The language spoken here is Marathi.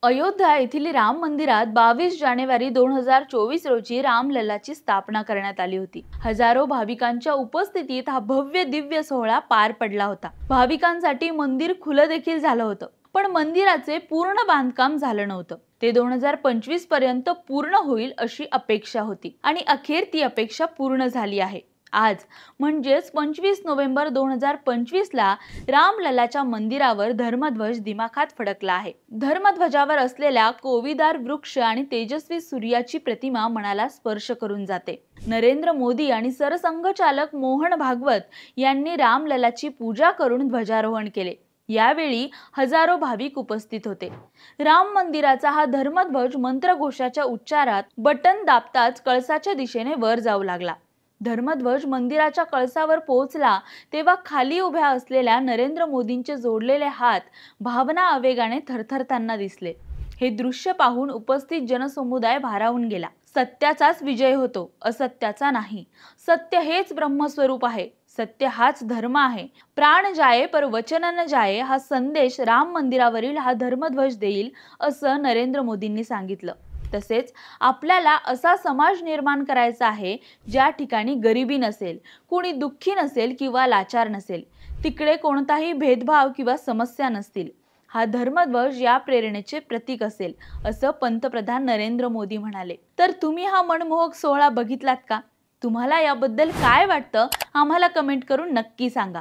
अयोध्या येथील राम मंदिरात 22 जानेवारी 2024 रोजी रामलल्लाची स्थापना करण्यात आली होती। हजारो भाविकांच्या उपस्थितीत हा भव्य दिव्य सोहळा पार पडला होता। भाविकांसाठी मंदिर खुलं देखील झालं होतं, पण मंदिराचे पूर्ण बांधकाम झालं नव्हतं। ते 2025 पर्यंत पूर्ण होईल अशी अपेक्षा होती आणि अखेर ती अपेक्षा पूर्ण झाली आहे। आज म्हणजेच 25 नोव्हेंबर 2025 ला रामलल्लाच्या मंदिरावर धर्मध्वज दिमाखात फडकला आहे। धर्मध्वजावर असलेल्या कोविदार वृक्ष आणि तेजस्वी सूर्याची प्रतिमा मनाला स्पर्श करून जाते। नरेंद्र मोदी आणि सरसंघचालक मोहन भागवत यांनी रामलल्लाची पूजा करून ध्वजारोहण केले। यावेळी हजारो भाविक उपस्थित होते। राम मंदिराचा हा धर्मध्वज मंत्रघोषाच्या उच्चारात बटन दाबताच कळसाच्या दिशेने वर जाऊ लागला। धर्मध्वज मंदिराच्या कळसावर पोहोचला तेव्हा खाली उभ्या असलेल्या नरेंद्र मोदींचे जोडलेले हात भावना आवेगाने थरथरताना दिसले। हे दृश्य पाहून उपस्थित जनसमुदाय भारावून गेला। सत्याचाच विजय होतो, असत्याचा नाही। सत्य हेच ब्रह्मस्वरूप आहे। सत्य हाच धर्म आहे। प्राण जाये पर वचन न जाये हा संदेश राम मंदिरावरील हा धर्मध्वज देईल, असं नरेंद्र मोदींनी सांगितलं। तसेच आपल्याला असा समाज निर्माण करायचा आहे ज्या ठिकाणी गरिबी नसेल, कोणी दुःखी नसेल किंवा लाचार नसेल, तिकडे कोणताही भेदभाव किंवा समस्या नसतील। हा धर्मध्वज या प्रेरणेचे प्रतीक असेल, असं पंतप्रधान नरेंद्र मोदी म्हणाले। तर तुम्ही हा मनमोहक सोहळा बघितलात का? तुम्हाला याबद्दल काय वाटतं आम्हाला कमेंट करून नक्की सांगा।